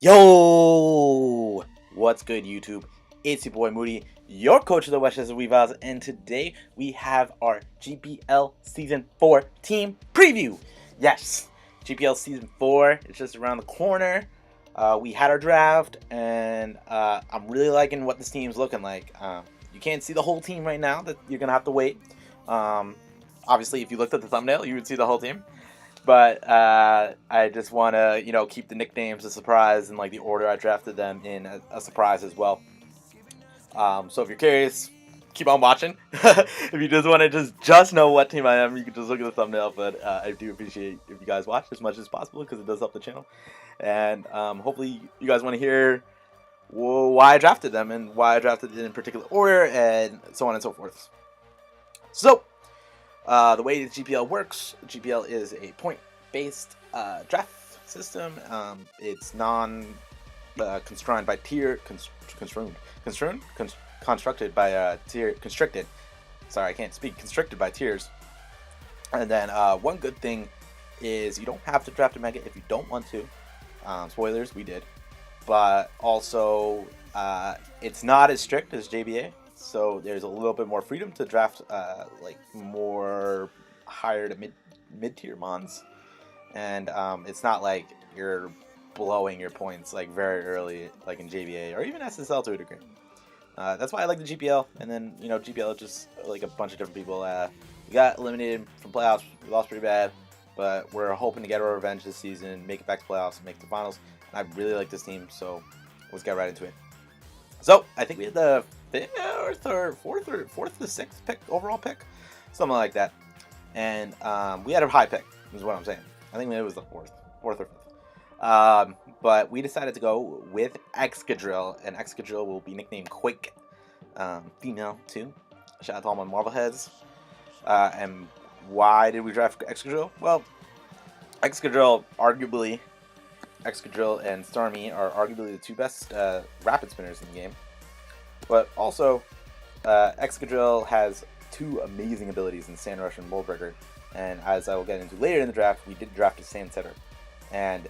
Yo! What's good, YouTube? It's your boy Moody, your coach of the Westchester Weavers, and today we have our GPL Season 4 Team Preview. Yes, GPL Season 4 is just around the corner. We had our draft, and I'm really liking what this team's looking like. You can't see the whole team right now, that you're going to have to wait. Obviously, if you looked at the thumbnail, you would see the whole team. But I just want to, keep the nicknames a surprise and like the order I drafted them in a surprise as well. So if you're curious, keep on watching. If you just want to just know what team I am, you can just look at the thumbnail. But I do appreciate if you guys watch as much as possible because it does help the channel. And hopefully you guys want to hear why I drafted them and why I drafted it in particular order and so on and so forth. So the way the GPL works, GPL is a point-based draft system. It's constructed by constructed by tiers. And then one good thing is you don't have to draft a mega if you don't want to. Spoilers, we did. But also, it's not as strict as JBA. So there's a little bit more freedom to draft like more higher to mid-tier mons. And it's not like you're blowing your points like very early like in JBA or even SSL to a degree. That's why I like the GPL. And then, GPL just like a bunch of different people. We got eliminated from playoffs. We lost pretty bad. But we're hoping to get our revenge this season, make it back to playoffs, make the finals. And I really like this team, so let's get right into it. So I think we had the fourth to sixth pick, overall pick, something like that. And we had a high pick, is what I'm saying. I think it was the fourth or fifth. But we decided to go with Excadrill, and Excadrill will be nicknamed Quake, female too. Shout out to all my Marvel heads. And why did we draft Excadrill? Well, Excadrill and Starmie are arguably the two best rapid spinners in the game. But also, Excadrill has two amazing abilities in Sand Rush and Mold Breaker. And as I will get into later in the draft, we did draft a Sand Setter. And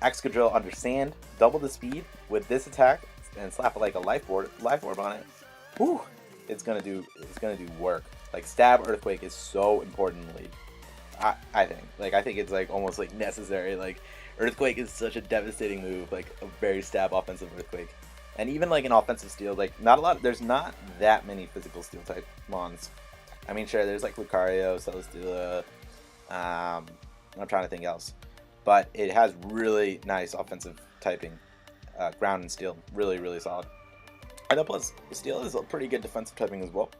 Excadrill under Sand, double the speed with this attack, and slap like a life orb on it. Whew, it's gonna do work. Like Stab Earthquake is so important in the league. I think it's like almost like necessary. Like Earthquake is such a devastating move, like a very stab offensive Earthquake. And even like an offensive steel, like there's not that many physical steel type mons. I mean, sure, there's like Lucario, Celesteela, I'm trying to think else. But it has really nice offensive typing, ground and steel, really, really solid. And then plus, steel is a pretty good defensive typing as well.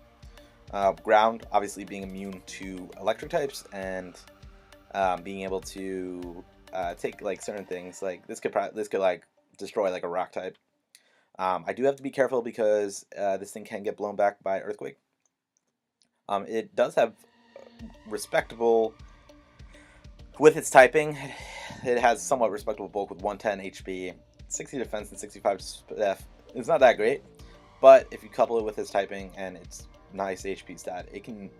Ground, obviously being immune to electric types and being able to take like certain things. Like this could like destroy like a rock type. I do have to be careful because this thing can get blown back by Earthquake. It does have respectable with its typing. It has somewhat respectable bulk with 110 HP, 60 defense, and 65 def. It's not that great, but if you couple it with its typing and its nice HP stat, it could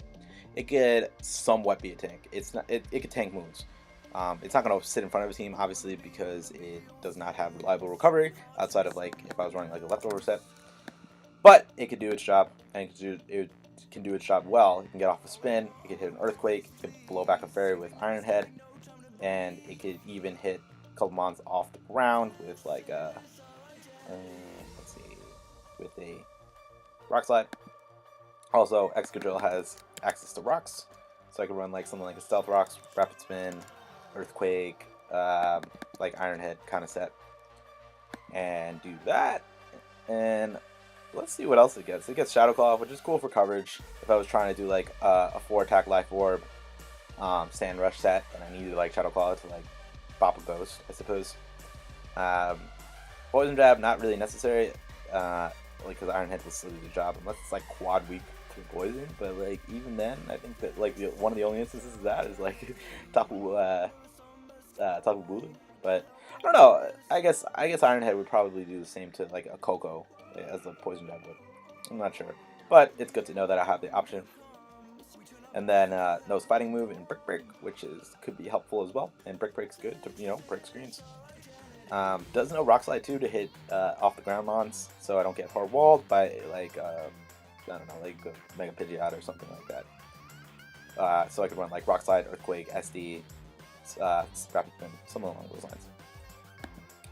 somewhat be a tank. It could tank moves. It's not going to sit in front of a team, obviously, because it does not have reliable recovery outside of like if I was running like a leftover set. But it could do its job, and it can do its job well. It can get off a spin. It could hit an Earthquake. It could blow back a fairy with Iron Head, and it could even hit a couple mons off the ground with like a with a Rock Slide. Also, Excadrill has access to rocks, so I can run like something like a Stealth Rocks, Rapid Spin, Earthquake, like Iron Head kind of set, and do that. And let's see what else it gets. It gets Shadow Claw, which is cool for coverage. If I was trying to do like a 4-attack Life Orb, Sand Rush set, and I needed like Shadow Claw to like pop a ghost, I suppose. Poison Jab, not really necessary, because Iron Head will still do the job unless it's like quad weak to poison. But like even then, I think that like one of the only instances of that is like Tapu Bulu. But I don't know. I guess Iron Head would probably do the same to like a Coco as the poison jab would. I'm not sure, but it's good to know that I have the option. And then Nose Fighting move and Brick Break, which could be helpful as well. And Brick Break's good to break screens. Does know Rock Slide too to hit off the ground mons, so I don't get hard walled by like I don't know, like Mega Pidgeot or something like that. So I could run like Rock Slide, Earthquake, SD, Rapid Spin, something along those lines.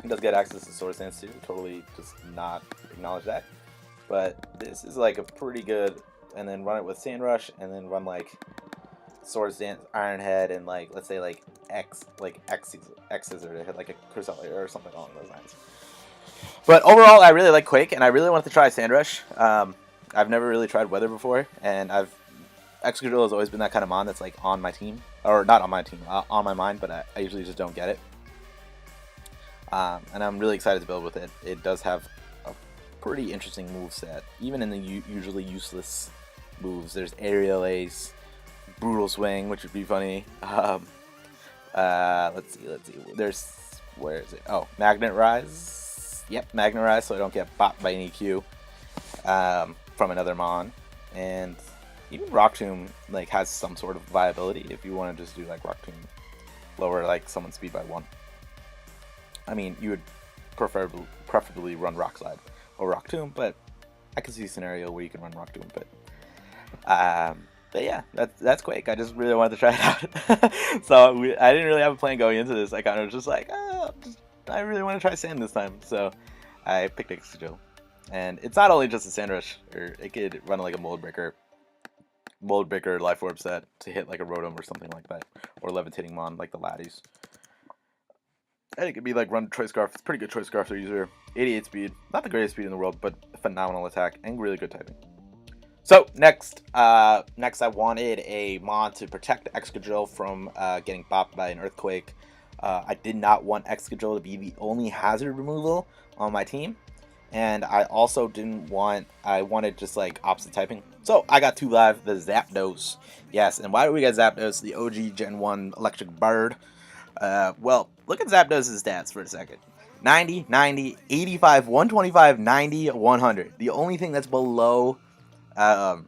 It does get access to Swords Dance too. Totally just not acknowledge that. But this is like a pretty good, and then run it with Sand Rush, and then run like Swords Dance, Iron Head, and like let's say like X Scissor to hit like a Cresselia or something along those lines. But overall, I really like Quake, and I really wanted to try Sand Rush. I've never really tried Weather before, and Excadrill has always been that kind of mon that's like on my team, or not on my team, on my mind, but I usually just don't get it. And I'm really excited to build with it. It does have a pretty interesting moveset, even in the usually useless moves. There's Aerial Ace, Brutal Swing, which would be funny. Let's see. Where is it? Oh, Magnet Rise. Yep, Magnet Rise, so I don't get bopped by an EQ from another mon. And even Rock Tomb like has some sort of viability if you want to just do like Rock Tomb, lower like someone's speed by 1. I mean, you would preferably run Rock Slide or Rock Tomb, but I can see a scenario where you can run Rock Tomb. But yeah, that's Quake. I just really wanted to try it out. So I didn't really have a plan going into this. I kind of was just like, I really want to try Sand this time. So I picked Excadrill. And it's not only just a Sand Rush, or it could run like a Mold Breaker Life Orb set to hit like a Rotom or something like that, or Levitating Mon like the Laddies. And it could be like run Choice Scarf. It's pretty good Choice Scarf user. 88 speed, not the greatest speed in the world, but phenomenal attack and really good typing. So next I wanted a mon to protect Excadrill from getting bopped by an Earthquake. I did not want Excadrill to be the only hazard removal on my team, and I also I wanted just like opposite typing. So I got 2 live, the Zapdos. Yes, and why do we get Zapdos? The OG Gen 1 Electric Bird. Well, look at Zapdos' stats for a second. 90, 90, 85, 125, 90, 100. The only thing that's below 90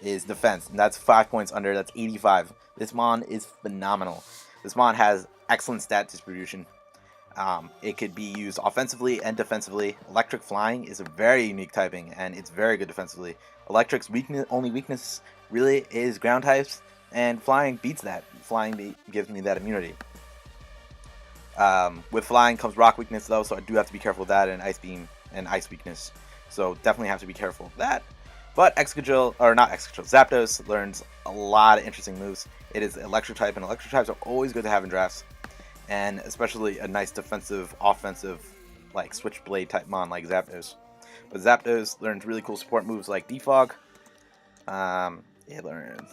is defense, and that's 5 points under. That's 85. This mon is phenomenal. This mon has excellent stat distribution. It could be used offensively and defensively. Electric Flying is a very unique typing, and it's very good defensively. Electric's only weakness really is ground types, and Flying beats that. Flying gives me that immunity. With Flying comes Rock weakness though, so I do have to be careful with that, and Ice Beam and Ice weakness. So definitely have to be careful with that. But Zapdos learns a lot of interesting moves. It is Electric type, and Electric types are always good to have in drafts. And especially a nice defensive, offensive, like Switchblade type mon like Zapdos. But Zapdos learns really cool support moves like Defog. It learns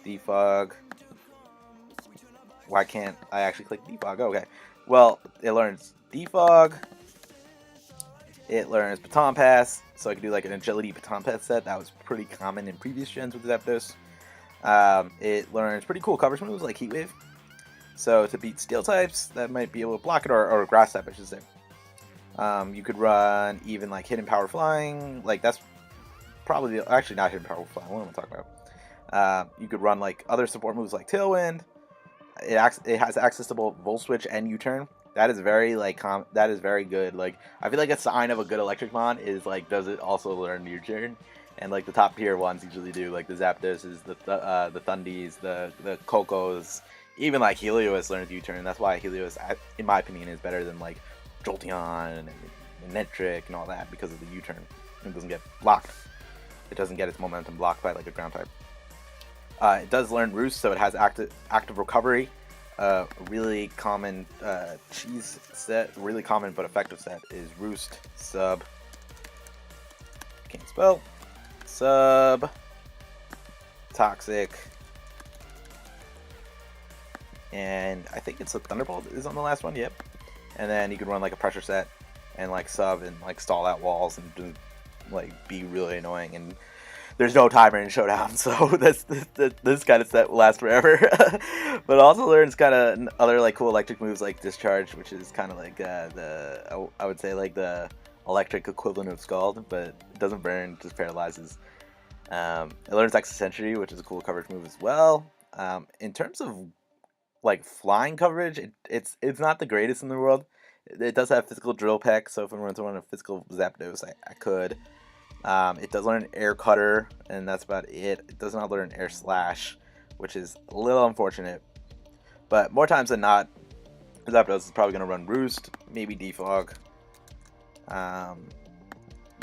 Defog. Why can't I actually click Defog? Okay. Well, it learns Defog. It learns Baton Pass, so I could do like an Agility Baton Pass set. That was pretty common in previous gens with Zapdos. It learns pretty cool coverage moves like Heat Wave. So to beat Steel types, that might be able to block it, or Grass type, I should say. You could run even like Hidden Power Flying. Like that's probably actually not Hidden Power Flying. What am I talking about? You could run like other support moves like Tailwind. It has access to both Volt Switch and U-Turn. That is very like that is very good. Like I feel like a sign of a good Electric mon is like, does it also learn U-Turn? And like the top tier ones usually do, like the Zapdoses, the Thundies, the Cocos, even like Helios learns U-Turn. That's why Helios, in my opinion, is better than like Jolteon and Netric and all that, because of the U-Turn. It doesn't get blocked. It doesn't get its momentum blocked by like a ground type. It does learn Roost, so it has active recovery. Really common cheese set, really common but effective set is Roost, Sub, can't spell, Sub, Toxic, and I think it's a Thunderbolt is on the last one, yep. And then you can run like a pressure set and like Sub and like stall out walls and do, like be really annoying, and there's no timer in Showdown, so this kind of set will last forever. But also learns kind of other like cool electric moves like Discharge, which is kind of like I would say like the electric equivalent of Scald, but it doesn't burn, just paralyzes. It learns Extra Sentry, which is a cool coverage move as well. In terms of like flying coverage, it's not the greatest in the world. It does have physical drill peck, so if I want to run a physical Zapdos, I could. It does learn air cutter, and that's about it. It does not learn air slash, which is a little unfortunate. But more times than not, Zapdos is probably going to run Roost, maybe Defog,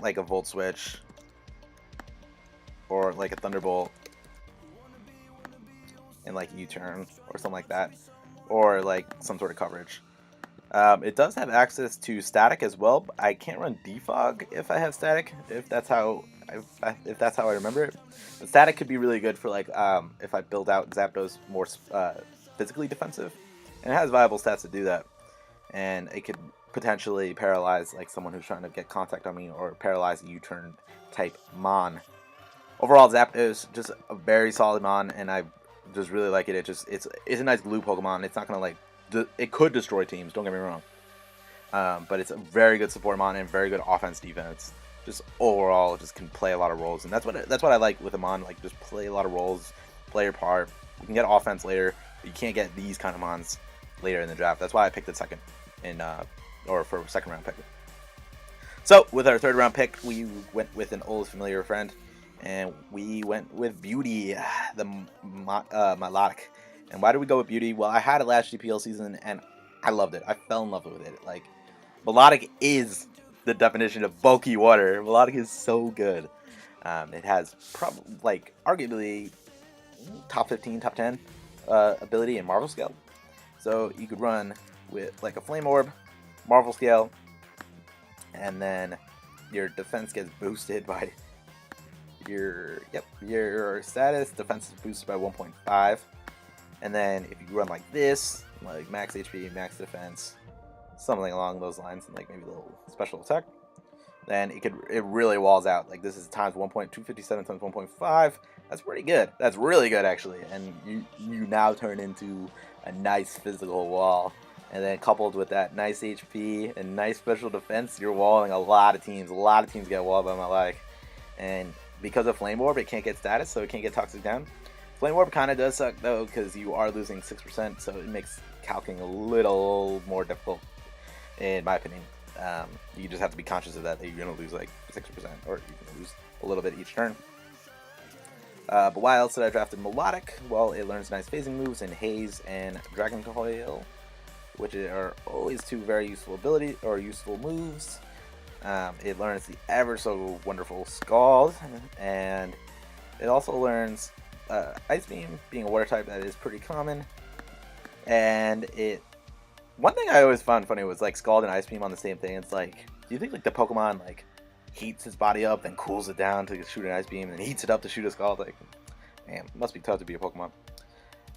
like a Volt Switch, or like a Thunderbolt, and like U-turn or something like that, or like some sort of coverage. It does have access to static as well, but I can't run defog if I have static. If that's how I remember it. But static could be really good for like if I build out Zapdos more physically defensive, and it has viable stats to do that. And it could potentially paralyze like someone who's trying to get contact on me, or paralyze a U-turn type Mon. Overall, Zapdos just a very solid Mon, and I just really like it. It's a nice glue Pokemon. It's not gonna like it could destroy teams. Don't get me wrong, but it's a very good support Mon and very good offense defense. Just overall, it just can play a lot of roles, and that's what I like with a Mon. Like just play a lot of roles, play your part. You can get offense later, but you can't get these kind of Mons later in the draft. That's why I picked it second or for second round pick. So with our third round pick, we went with an old familiar friend, and we went with Beauty, the Melodic. And why did we go with Beauty? Well, I had it last GPL season, and I loved it. I fell in love with it. Like, Melodic is the definition of bulky water. Melodic is so good. It has probably, like, arguably top 15, top 10 ability in Marvel Scale. So you could run with, like, a Flame Orb, Marvel Scale, and then your defense gets boosted by your status. Defense is boosted by 1.5. And then if you run like this, like max HP, max defense, something along those lines, and like maybe a little special attack, then it really walls out. Like this is times 1.257 times 1.5. That's pretty good. That's really good actually. And you now turn into a nice physical wall. And then coupled with that nice HP and nice special defense, you're walling a lot of teams. A lot of teams get walled by Melodic. And because of Flame Orb, it can't get status, so it can't get Toxic down. Flame Orb kind of does suck though, because you are losing 6%, so it makes calcing a little more difficult, in my opinion. You just have to be conscious of that you're going to lose like 6%, or you can lose a little bit each turn. But why else did I draft Melodic? Well, it learns nice phasing moves in Haze and Dragon Coil, which are always two very useful abilities, or useful moves. It learns the ever so wonderful Scald, and it also learns Ice Beam, being a water type that is pretty common. And one thing I always found funny was like Scald and Ice Beam on the same thing. It's like, do you think like the Pokemon like heats its body up, then cools it down to shoot an Ice Beam, and heats it up to shoot a Scald? Like, man, it must be tough to be a Pokemon.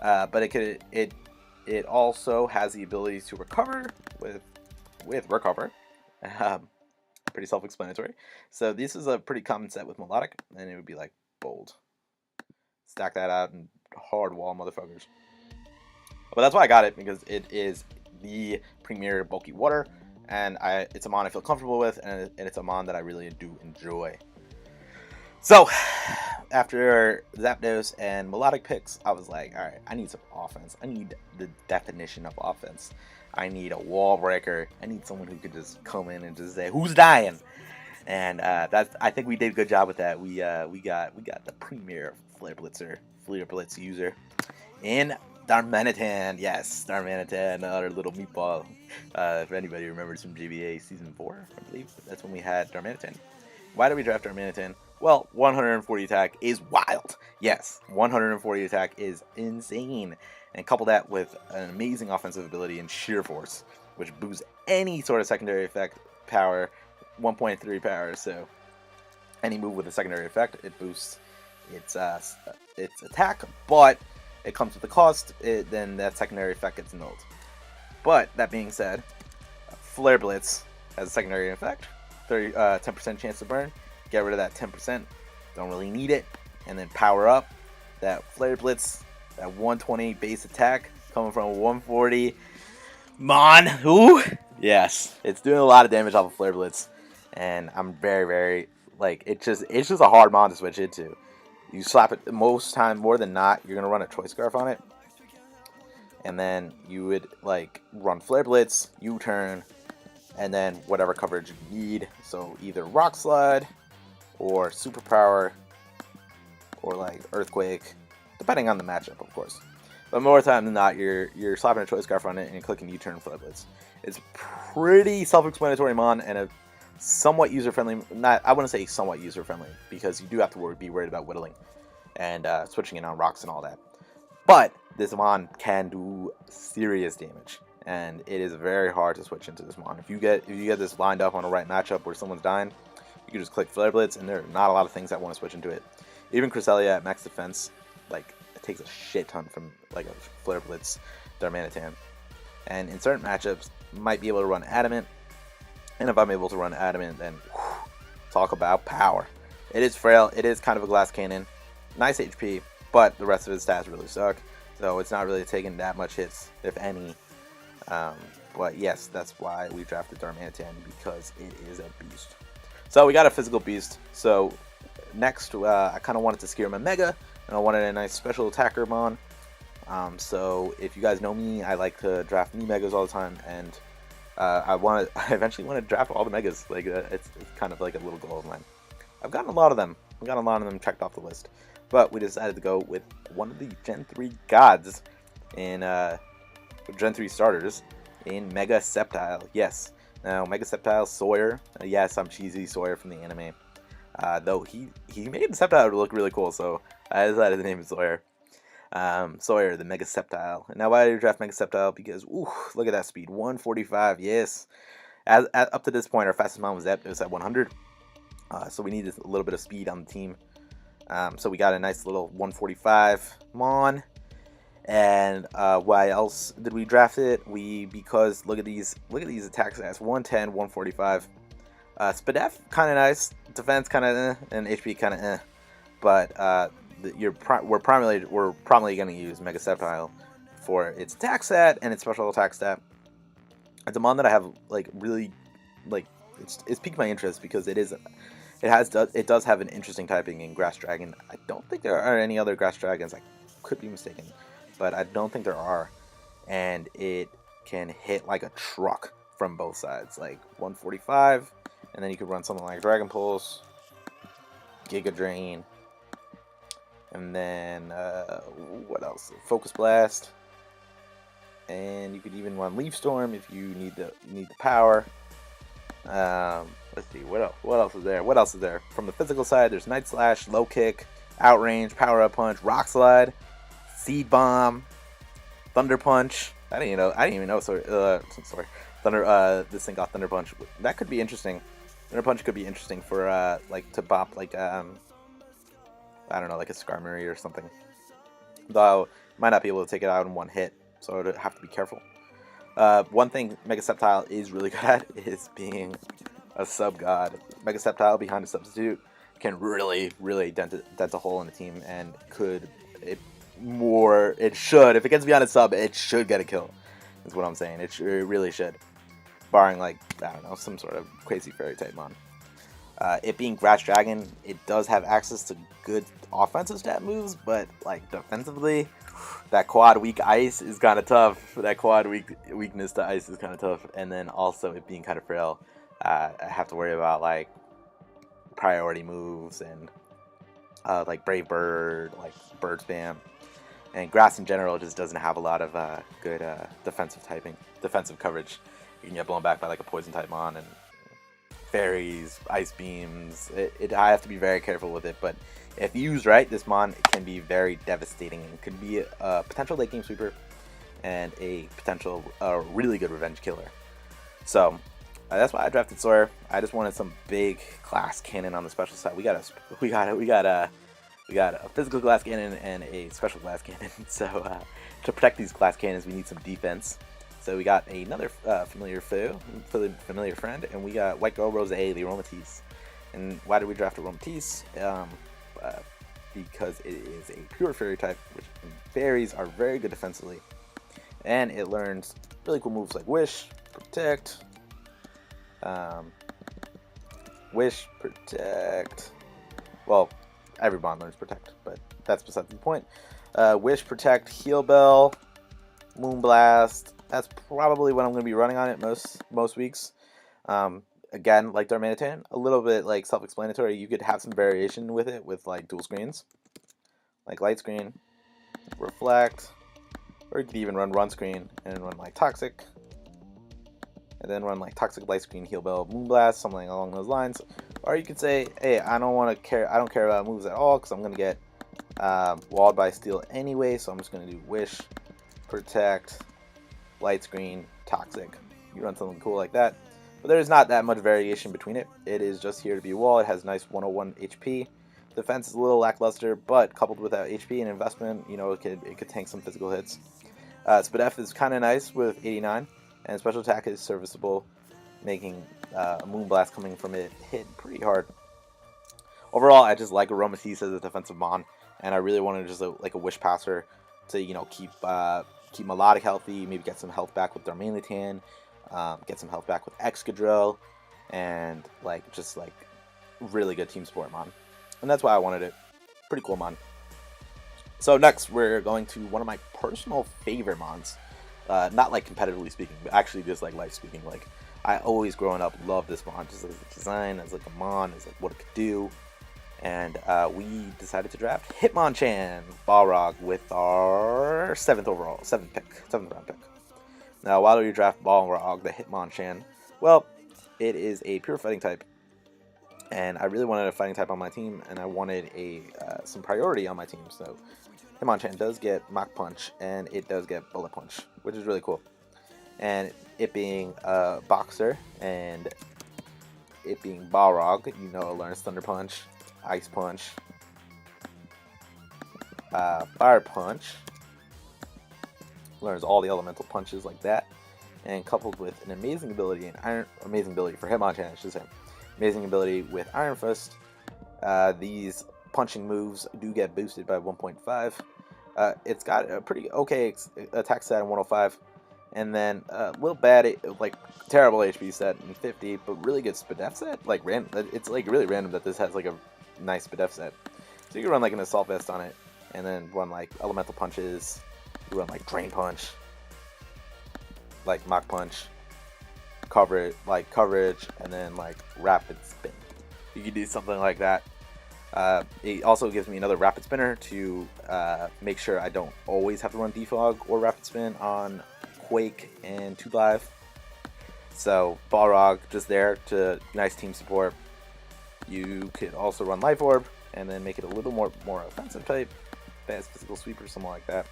But it also has the ability to recover with Recover. Pretty self-explanatory. So this is a pretty common set with Melodic, and it would be like Bold. Stack that out and hard wall motherfuckers. But that's why I got it, because it is the premier bulky water, and it's a Mon I feel comfortable with, and it's a Mon that I really do enjoy. So after Zapdos and Melodic picks, I was like, alright, I need some offense. I need the definition of offense. I need a wall breaker. I need someone who could just come in and just say, "Who's dying?" And I think we did a good job with that. We got the premier Flare Blitz user in Darmanitan. Yes, Darmanitan, our little meatball. If anybody remembers from GBA Season 4, I believe that's when we had Darmanitan. Why did we draft Darmanitan? Well, 140 attack is wild. Yes, 140 attack is insane. And couple that with an amazing offensive ability in Sheer Force, which boosts any sort of secondary effect power, 1.3 power. So any move with a secondary effect, it boosts its attack, but it comes with a cost. Then that secondary effect gets annulled. But that being said, Flare Blitz has a secondary effect, 10% chance to burn. Get rid of that 10%. Don't really need it, and then power up that Flare Blitz. That 120 base attack coming from 140 Mon. Ooh, yes, it's doing a lot of damage off of Flare Blitz, and I'm very, very like it's just a hard Mon to switch into. You slap it most time, more than not, you're gonna run a Choice Scarf on it, and then you would like run Flare Blitz, U-turn, and then whatever coverage you need. So either Rock Slide or Superpower or like Earthquake, depending on the matchup, of course. But more time than not, you're slapping a choice scarf on it and you're clicking U-turn Flare Blitz. It's pretty self-explanatory mon and a somewhat user-friendly. Not, I wouldn't say somewhat user-friendly because you do have to be worried about whittling and switching in on rocks and all that. But this mon can do serious damage, and it is very hard to switch into this mon. If you get this lined up on a right matchup where someone's dying, you can just click Flare Blitz, and there are not a lot of things that want to switch into it. Even Cresselia at max defense, like, it takes a shit ton from like a Flare Blitz Darmanitan. And in certain matchups, might be able to run Adamant, and if I'm able to run Adamant, then whew, talk about power. It is frail. It is kind of a glass cannon. Nice HP, but the rest of his stats really suck. So it's not really taking that much hits, if any. But yes, that's why we drafted Darmanitan, because it is a beast. So we got a physical beast. So next, I kind of wanted to scare my Mega, and I wanted a nice special attacker mon. So if you guys know me, I like to draft new Megas all the time, and I eventually want to draft all the Megas. Like it's kind of like a little goal of mine. I've gotten a lot of them. I've got a lot of them checked off the list. But we decided to go with one of the Gen 3 gods in Gen 3 starters in Mega Sceptile. Yes. Now, Mega Sceptile Sawyer. Yes, I'm cheesy Sawyer from the anime. Though he made the Sceptile look really cool, so I decided to name it Sawyer. Sawyer, the Mega Sceptile. Now, why did you draft Mega Sceptile? Because, ooh, look at that speed. 145, yes. Up to this point, our fastest mon was at 100. So we needed a little bit of speed on the team. So we got a nice little 145 mon. And why else did we draft it? Because look at these attack stats: 110, 145. Spadef kind of nice, defense kind of and HP kind of But we're probably going to use Mega Sceptile for its attack stat and its special attack stat. It's a mon that I have like really like it's piqued my interest because it does have an interesting typing in Grass Dragon. I don't think there are any other Grass Dragons. I could be mistaken, but I don't think there are. And it can hit like a truck from both sides, like 145, and then you could run something like Dragon Pulse, Giga Drain, and then what else? Focus Blast, and you could even run Leaf Storm if you need the power. Let's see, what else is there? What else is there? From the physical side, there's Night Slash, Low Kick, Outrange, Power Up Punch, Rock Slide, Seed Bomb, Thunder Punch. I didn't even know. Sorry. This thing got Thunder Punch. That could be interesting. Thunder Punch could be interesting for like to bop like I don't know, like a Skarmory or something. Though might not be able to take it out in one hit, so I'd have to be careful. One thing Mega Sceptile is really good at is being a sub god. Mega Sceptile behind a substitute can really dent a hole in the team, and it should, if it gets beyond a sub, it should get a kill. Is what I'm saying. It really should, barring like I don't know, some sort of crazy fairy type mon. It being Grass Dragon, it does have access to good offensive stat moves, but like defensively, that quad weak ice is kind of tough. That quad weakness to ice is kind of tough, and then also it being kind of frail. I have to worry about like priority moves and like Brave Bird, like Bird Spam, and Grass in general just doesn't have a lot of good defensive coverage. You can get blown back by like a Poison type mon and Fairies, Ice Beams. I have to be very careful with it, but if used right, this mon can be very devastating and could be a potential late game sweeper and a potential really good revenge killer. So that's why I drafted Sawyer. I just wanted some big glass cannon on the special side. We got a physical glass cannon and a special glass cannon. So to protect these glass cannons, we need some defense. So we got another familiar friend, and we got White Girl Rose, the Aromatisse. And why did we draft Aromatisse? Because it is a pure fairy type, which fairies are very good defensively. And it learns really cool moves like Wish, Protect, well, every bond learns Protect, but that's besides the point. Wish, Protect, Heal Bell, Moonblast. That's probably what I'm going to be running on it most weeks. Again, like Darmanitan, a little bit like self-explanatory. You could have some variation with it with like dual screens, like light screen, reflect, or you could even run screen and run like toxic, and then run like toxic light screen, heal bell, moonblast, something along those lines. Or you could say, hey, I don't care about moves at all because I'm gonna get walled by steel anyway, so I'm just gonna do wish, protect, light screen, toxic. You run something cool like that. But there's not that much variation between it. It is just here to be a wall. It has nice 101 HP. Defense is a little lackluster, but coupled with that HP and investment, you know, it could tank some physical hits. Speed F is kind of nice with 89, and special attack is serviceable, making a Moonblast coming from it hit pretty hard. Overall, I just like Aromatisse as a defensive mon, and I really wanted just like a Wish Passer to, you know, keep Melodic healthy, maybe get some health back with Darmanitan, get some health back with Excadrill, and like just like really good team support mon. And that's why I wanted it. Pretty cool mon. So next, we're going to one of my personal favorite mons. Not like competitively speaking, but actually just like life speaking. Like, I always growing up loved this mon, just as a design, as like a mon, as like what it could do. And we decided to draft Hitmonchan Balrog with our 7th round pick. Now, why do you draft Balrog, the Hitmonchan? Well, it is a pure fighting type, and I really wanted a fighting type on my team, and I wanted some priority on my team. So Hitmonchan does get Mach Punch, and it does get Bullet Punch, which is really cool. And it being a boxer, and it being Balrog, you know, it learns Thunder Punch, Ice Punch, Fire Punch, learns all the elemental punches like that, and coupled with an amazing ability for Hitmonchan, I should say, amazing ability with Iron Fist. These punching moves do get boosted by 1.5. It's got a pretty okay attack stat in 105, and then a little bad, like terrible HP set in 50, but really good Spadef set. Like random, it's like really random that this has like a nice Spadef set. So you can run like an Assault Vest on it, and then run like Elemental Punches. You run like Drain Punch, like Mach Punch, coverage, and then like Rapid Spin. You can do something like that. It also gives me another Rapid Spinner to make sure I don't always have to run Defog or Rapid Spin on Quake and 2 Live. So Balrog just there to nice team support. You could also run Life Orb and then make it a little more offensive type, Fast Physical Sweep or something like that.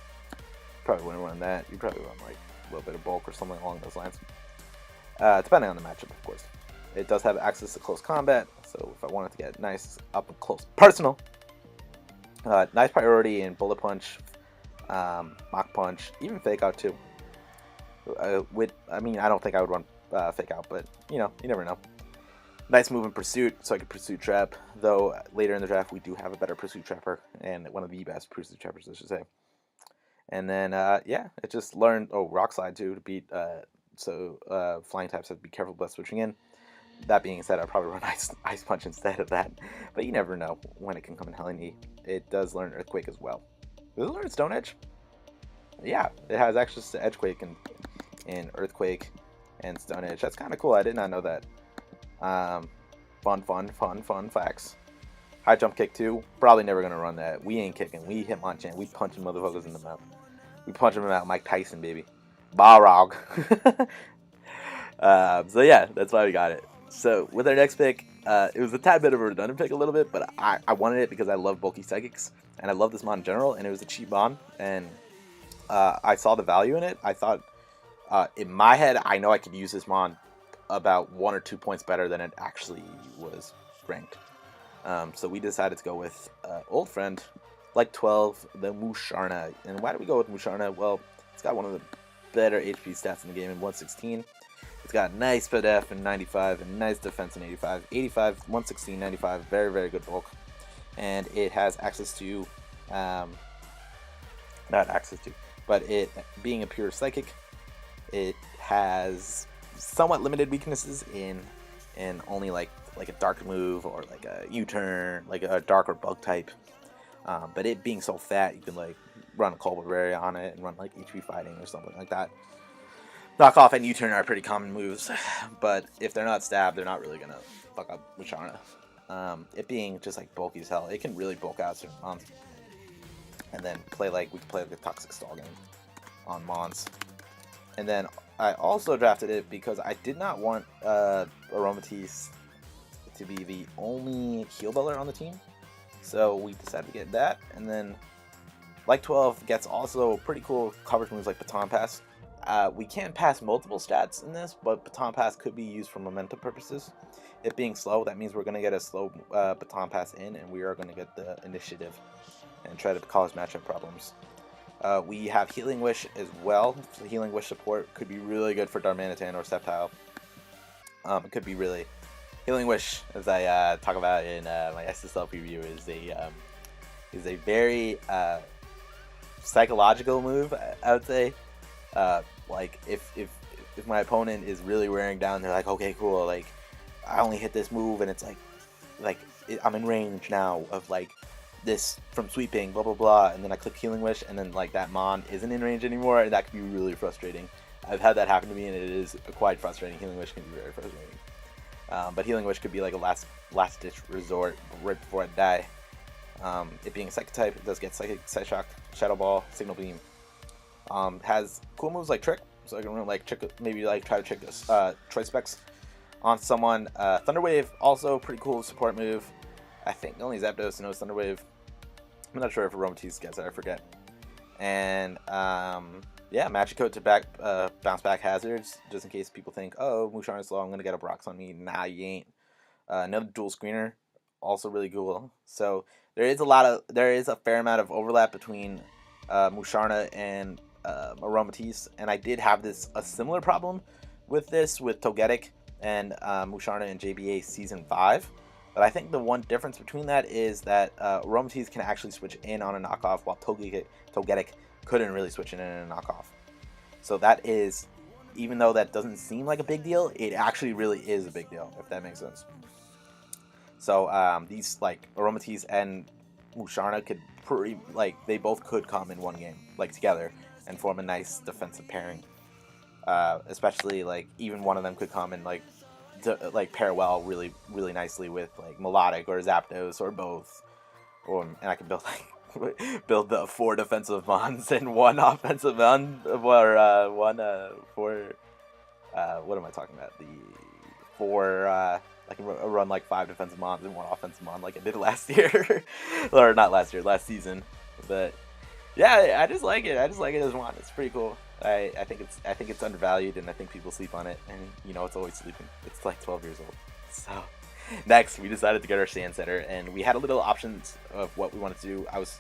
Probably wouldn't run that. You probably run like a little bit of bulk or something along those lines. Depending on the matchup, of course. It does have access to close combat, so if I wanted to get nice up and close personal, nice priority in Bullet Punch, Mach Punch, even Fake Out too. I mean, I don't think I would run Fake Out, but you know, you never know. Nice move in Pursuit, so I could Pursuit Trap, though later in the draft we do have a better Pursuit Trapper, and one of the best Pursuit Trappers, I should say. And then, yeah, it just learned, Rock Slide too, to beat, flying types have to be careful about switching in. That being said, I'd probably run Ice Punch instead of that, but you never know when it can come in handy. It does learn Earthquake as well. Does it learn Stone Edge? Yeah, it has access to Edgequake and Earthquake and Stone Edge. That's kind of cool. I did not know that. Fun facts. High Jump Kick too. Probably never gonna run that. We ain't kicking. We Hitmonchan. We punching motherfuckers in the mouth. We punch them out, Mike Tyson, baby. Balrog. So yeah, that's why we got it. So with our next pick, it was a tad bit of a redundant pick a little bit, but I wanted it because I love bulky psychics, and I love this mon in general, and it was a cheap mon, and I saw the value in it. I thought, in my head, I know I could use this mon about 1 or 2 points better than it actually was ranked. So we decided to go with old friend, like 12, the Musharna. And why did we go with Musharna? Well, it's got one of the better HP stats in the game in 116. It's got nice Spadef in 95 and nice defense in 85. 85, 116, 95, very, very good bulk. And it has access to, not access to, but it being a pure psychic, it has somewhat limited weaknesses in only like a dark move or like a U-turn, like a dark or bug type. But it being so fat, you can like run Cold Berry on it and run like HP Fighting or something like that. Knock off and U-turn are pretty common moves, but if they're not stabbed, they're not really gonna fuck up Musharna. It being just like bulky as hell, it can really bulk out certain mons. And then we can play the Toxic Stall game on mons. And then I also drafted it because I did not want Aromatisse to be the only heal builder on the team. So we decided to get that. And then like 12 gets also pretty cool coverage moves like Baton Pass. We can pass multiple stats in this, but Baton Pass could be used for momentum purposes. It being slow, that means we're going to get a slow Baton Pass in, and we are going to get the initiative and try to cause matchup problems. We have Healing Wish as well. So Healing Wish support could be really good for Darmanitan or Sceptile. It could be really... Healing Wish, as I talk about in my SSL preview, is a very psychological move, I would say. Like if my opponent is really wearing down, they're like, okay, cool, like I only hit this move and it's I'm in range now of like this from sweeping, blah blah blah, and then I click Healing Wish and then like that mon isn't in range anymore, and that can be really frustrating. I've had that happen to me and it is quite frustrating. Healing Wish can be very frustrating. But Healing Wish could be like a last ditch resort right before I die. It being a Psychic type, it does get Psychic, Side Shock, Shadow Ball, Signal Beam. Has cool moves like Trick, so I can like trick, maybe like try to trick this Choice Specs on someone. Thunder Wave, also pretty cool support move. I think only Zapdos knows Thunder Wave. I'm not sure if Aromatisse gets it, I forget. And yeah, Magic Coat to bounce back hazards, just in case people think, oh, Musharna's slow, I'm gonna get a Brox on me. Nah, you ain't. Another dual screener, also really cool. So there is a fair amount of overlap between Musharna and Aromatisse, and I did have a similar problem with Togetic and Musharna in JBA Season 5. But I think the one difference between that is that Aromatisse can actually switch in on a knockoff, while Togetic couldn't really switch in a knockoff. So that is, even though that doesn't seem like a big deal, it actually really is a big deal, if that makes sense. So these like Aromatisse and Musharna could they both could come in one game like together and form a nice defensive pairing. Especially like even one of them could come and like pair well really nicely with like Melodic or Zapdos or both. And I could build the 4 defensive mons and 1 offensive mon, or what am I talking about? The 4 I can run like 5 defensive mons and 1 offensive mon like I did last year. Or not last year, last season. But yeah, I just like it. I just like it as one. It's pretty cool. I think it's undervalued, and I think people sleep on it, and you know it's always sleeping. It's like 12 years old. So next, we decided to get our Sand Setter, and we had a little options of what we wanted to do. I was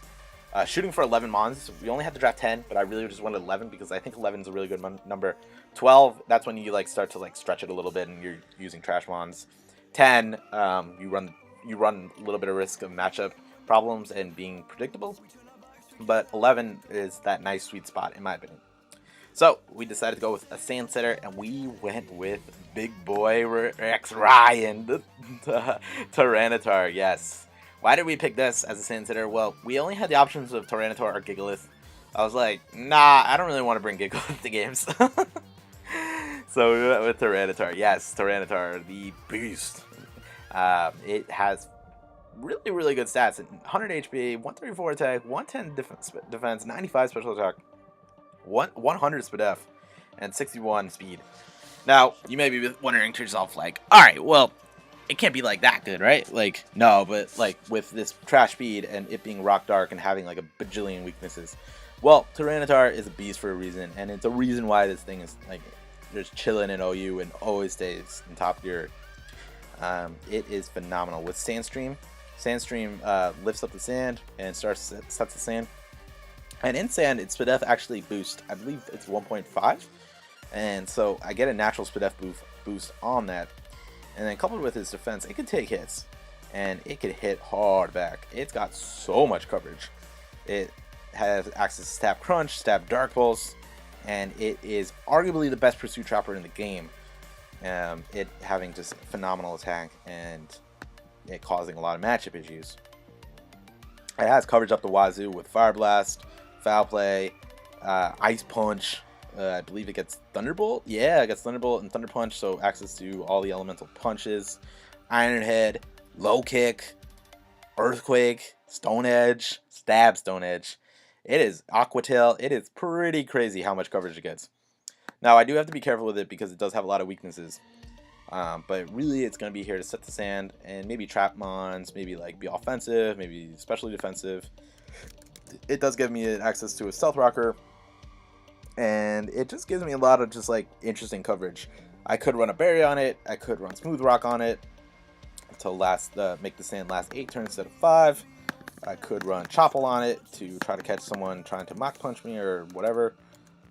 shooting for 11 mons. We only had to draft 10, but I really just wanted 11 because I think 11 is a really good number. 12, that's when you like start to like stretch it a little bit, and you're using trash mons. 10, you run a little bit of risk of matchup problems and being predictable. But 11 is that nice sweet spot in my opinion. So we decided to go with a Sand Setter, and we went with Big Boy Rex Ryan, the Tyranitar. Yes. Why did we pick this as a Sand Setter? Well, we only had the options of Tyranitar or Gigalith. I was like, nah, I don't really want to bring Gigalith to games. So we went with Tyranitar. Yes, Tyranitar, the beast. It has really good stats. 100 HP, 134 attack, 110 defense, 95 special attack, 100 SPDF, and 61 speed. Now, you may be wondering to yourself, like, alright, well, it can't be like that good, right? Like, no, but like with this trash speed and it being rock dark and having like a bajillion weaknesses. Well, Tyranitar is a beast for a reason, and it's a reason why this thing is like just chilling in OU and always stays in top tier. It is phenomenal. With Sandstream lifts up the sand and sets the sand. And in sand, its SPDF actually boosts. I believe it's 1.5. And so I get a natural SPDF boost on that. And then coupled with its defense, it can take hits. And it can hit hard back. It's got so much coverage. It has access to Stab Crunch, Stab Dark Pulse, and it is arguably the best Pursuit Chopper in the game. It having just phenomenal attack and it causing a lot of matchup issues. It has coverage up the wazoo with Fire Blast, Foul Play, Ice Punch. I believe it gets Thunderbolt. Yeah, it gets Thunderbolt and Thunder Punch, so access to all the elemental punches. Iron Head, Low Kick, Earthquake, Stone Edge, Stab Stone Edge. It is Aqua Tail. It is pretty crazy how much coverage it gets. Now, I do have to be careful with it because it does have a lot of weaknesses. But really, it's going to be here to set the sand and maybe trap mons, maybe like be offensive, maybe especially defensive. It does give me access to a Stealth Rocker, and it just gives me a lot of just like interesting coverage. I could run a Berry on it. I could run Smooth Rock on it to make the sand last 8 turns instead of 5. I could run Chopple on it to try to catch someone trying to Mach Punch me or whatever.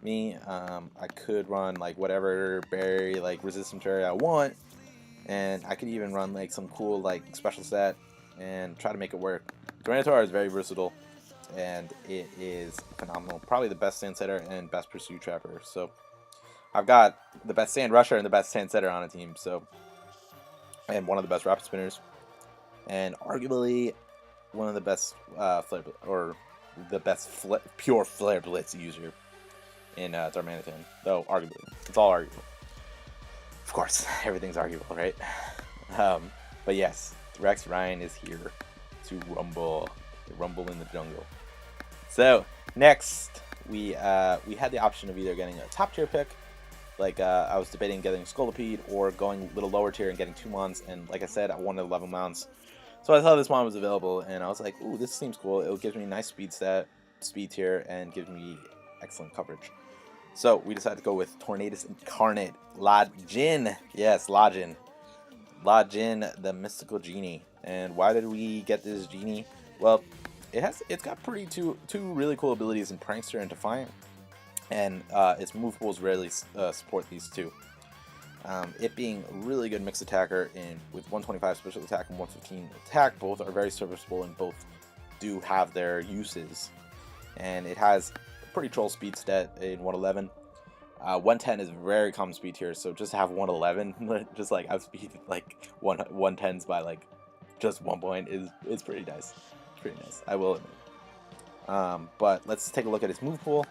I could run like whatever berry like resistant berry I want, and I could even run like some cool like special set and try to make it work. Tornador is very versatile, and it is phenomenal. Probably the best sand setter and best pursuit trapper. So I've got the best sand rusher and the best sand setter on a team. So, and one of the best rapid spinners, and arguably one of the best flare or the best pure flare blitz user in Darmanitan, though arguably it's all arguable. Of course, everything's arguable, right? But yes, Rex Ryan is here to rumble in the jungle. So next, we had the option of either getting a top tier pick, like I was debating getting Scolipede, or going a little lower tier and getting 2 mons. And like I said, I wanted 11 mounts, so I saw this mon was available, and I was like, ooh, this seems cool. It gives me a nice speed tier, and gives me excellent coverage. So we decided to go with Tornadus Incarnate Lajin. Yes, Lajin. Lajin, the mystical genie. And why did we get this genie? Well, it's got two really cool abilities in Prankster and Defiant, and its move pools rarely support these two. It being a really good mixed attacker with 125 special attack and 115 attack, both are very serviceable and both do have their uses. And it has pretty troll speed stat in 111. 110 is very common speed here, so just to have 111, just like outspeed like 110s by like just 1 point is pretty nice. Pretty nice, I will admit. But let's take a look at its move pool.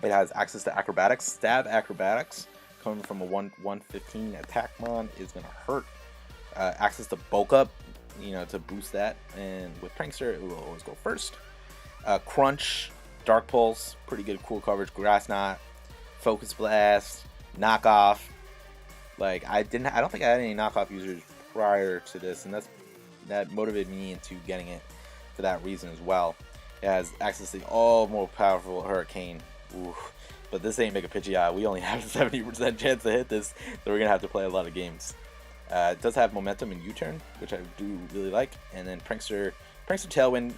It has access to acrobatics. Stab acrobatics coming from a 115 attack mon is gonna hurt. Access to bulk up, to boost that, and with Prankster it will always go first. Crunch, Dark Pulse, pretty good, cool coverage. Grass Knot, Focus Blast, Knockoff. Like I don't think I had any knockoff users prior to this, and that motivated me into getting it for that reason as well. It has access to the all more powerful Hurricane. Ooh. But this ain't Mega Pidgeot. We only have a 70% chance to hit this, so we're gonna have to play a lot of games. It does have momentum and U-turn, which I do really like, and then Prankster Tailwind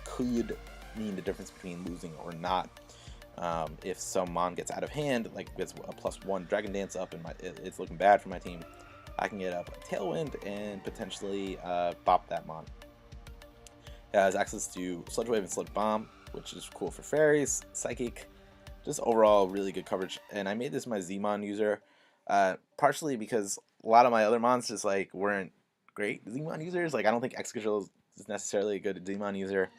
could mean the difference between losing or not. If some mon gets out of hand, like gets a +1 Dragon Dance up, and it's looking bad for my team, I can get up a Tailwind and potentially bop that mon. It has access to Sludge Wave and Sludge Bomb, which is cool for fairies, Psychic, just overall really good coverage. And I made this my Z-mon user, partially because a lot of my other mons just like weren't great Z-mon users. Like I don't think Excadrill is necessarily a good Z-mon user.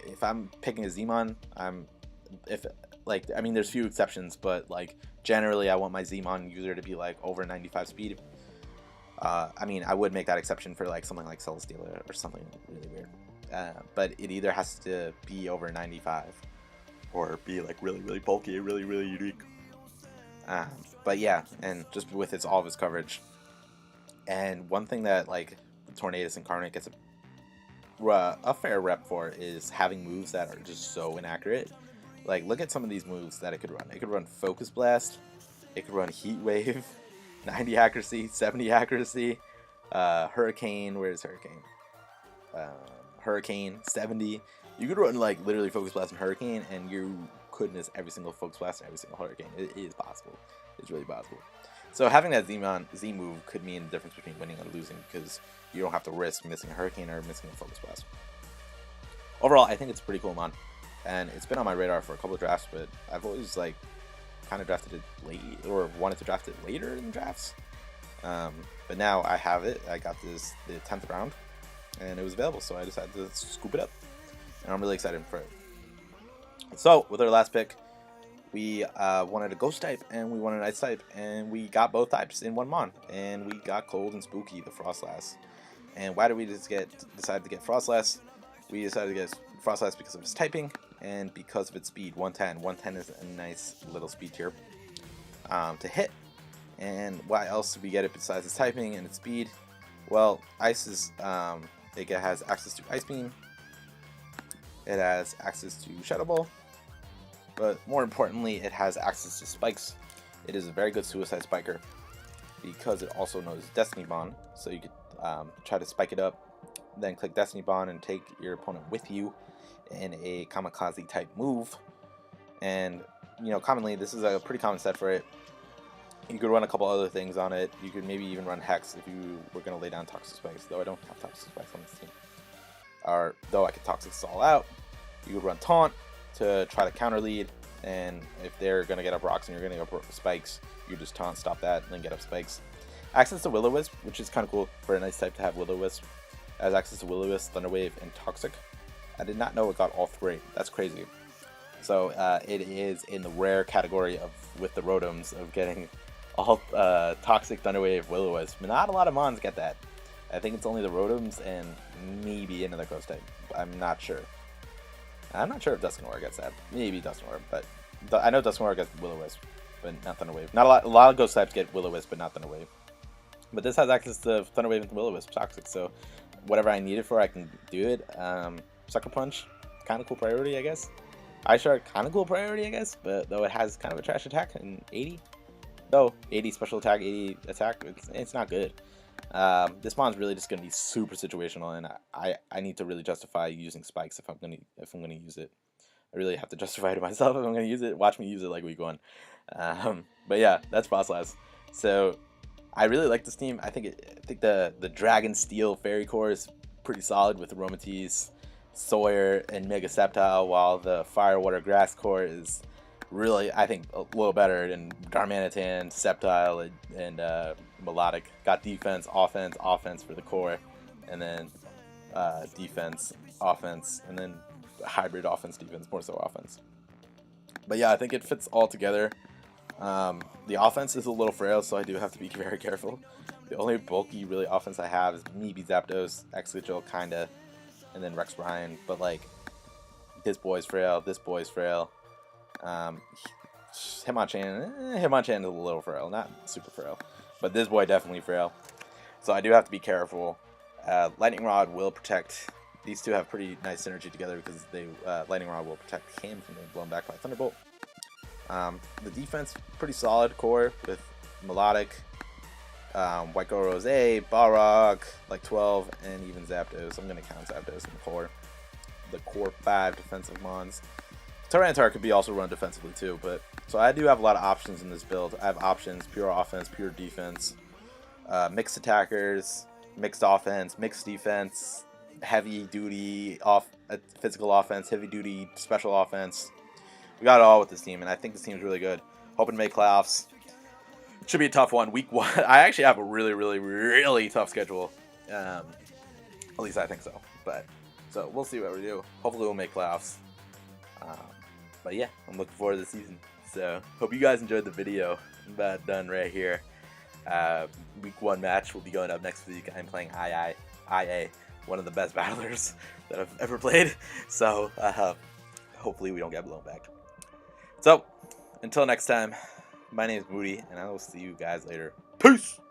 If I'm picking a Z-mon, there's few exceptions, but like generally I want my Z-mon user to be like over 95 speed. I would make that exception for like something like Celesteela or something really weird. But it either has to be over 95 or be like really, really bulky, really, really unique. But yeah, and just with all of its coverage. And one thing that like Tornadus Incarnate gets a fair rep for is having moves that are just so inaccurate. Like look at some of these moves that it could run. It could run Focus Blast. It could run Heat Wave, 90 accuracy, 70 accuracy. Hurricane, where's Hurricane? Hurricane, 70. You could run like literally Focus Blast and Hurricane, and you could miss every single Focus Blast and every single Hurricane. It is possible. It's really possible. So having that Z move could mean the difference between winning and losing, because you don't have to risk missing a Hurricane or missing a Focus Blast. Overall, I think it's a pretty cool mon, and it's been on my radar for a couple of drafts, but I've always like kind of drafted it late or wanted to draft it later in drafts. But now I have it. I got the 10th round, and it was available, so I decided to scoop it up, and I'm really excited for it. So with our last pick, we wanted a ghost type and we wanted an ice type, and we got both types in one mon, and we got cold and spooky, the Frostlass. And why did we decide to get Frostlass? We decided to get Frostlass because of its typing and because of its speed. 110. 110 is a nice little speed tier to hit. And why else did we get it besides its typing and its speed? Well, ice is it has access to Ice Beam. It has access to Shadow Ball. But more importantly, it has access to spikes. It is a very good suicide spiker because it also knows Destiny Bond. So you could try to spike it up, then click Destiny Bond and take your opponent with you in a kamikaze type move. And you know, commonly this is a pretty common set for it. You could run a couple other things on it. You could maybe even run Hex if you were going to lay down Toxic Spikes, though I don't have Toxic Spikes on this team. Or though I could Toxic Stall out. You could run Taunt to try to counter lead, and if they're going to get up rocks and you're going to get up spikes, you just taunt, stop that, and then get up spikes. Access to Will-O-Wisp, which is kind of cool for a nice type to have Will-O-Wisp. It has access to Will-O-Wisp, Thunder Wave, and Toxic. I did not know it got all three. That's crazy. So it is in the rare category of, with the Rotoms, of getting all Toxic, Thunder Wave, Will-O-Wisp. Not a lot of mons get that. I think it's only the Rotoms and maybe another Ghost type. I'm not sure. I'm not sure if Dusknoir gets that. Maybe Dusknoir, but I know Dusknoir gets Will-O-Wisp, but not Thunder Wave. Not a lot of Ghost types get Will-O-Wisp, but not Thunder Wave. But this has access to Thunder Wave and Will-O-Wisp Toxic, so whatever I need it for, I can do it. Sucker Punch, kind of cool priority, I guess. Ice Shard, kind of cool priority, I guess, but though it has kind of a trash attack and 80. Though 80 special attack, 80 attack, it's not good. This mon's really just gonna be super situational, and I need to really justify using spikes if I'm gonna use it. I really have to justify it to myself if I'm gonna use it. Watch me use it like week 1. But yeah, that's Frostlass. So I really like this team. I think the Dragon Steel Fairy Core is pretty solid with Aromatisse, Sawyer, and Mega Sceptile, while the Fire Water Grass Core is really, I think, a little better than Darmanitan, Sceptile, and Melodic. Got defense, offense for the core, and then defense, offense, and then hybrid offense, defense, more so offense. But yeah, I think it fits all together. The offense is a little frail, so I do have to be very careful. The only bulky, really, offense I have is maybe Zapdos, Excadrill, kinda, and then Rex Ryan. But like, this boy's frail, this boy's frail. Hitmonchan is a little frail, not super frail, but this boy definitely frail. So I do have to be careful. Lightning Rod will protect. These two have pretty nice synergy together because they Lightning Rod will protect him from being blown back by Thunderbolt. The defense pretty solid core with Melodic, White Girl Rose, Balrog, like 12, and even Zapdos. I'm gonna count Zapdos in the core. The core 5 defensive mons. Tyranitar could be also run defensively too, but so I do have a lot of options in this build. I have options: pure offense, pure defense, mixed attackers, mixed offense, mixed defense, heavy duty physical offense, heavy duty special offense. We got it all with this team, and I think this team is really good. Hoping to make playoffs. Should be a tough one. Week 1, I actually have a really tough schedule. At least I think so. But so we'll see what we do. Hopefully we'll make playoffs. But yeah, I'm looking forward to the season. So hope you guys enjoyed the video. I'm about done right here. Week 1 match will be going up next week. I'm playing IA, one of the best battlers that I've ever played. So hopefully we don't get blown back. So until next time, my name is Moody, and I will see you guys later. Peace!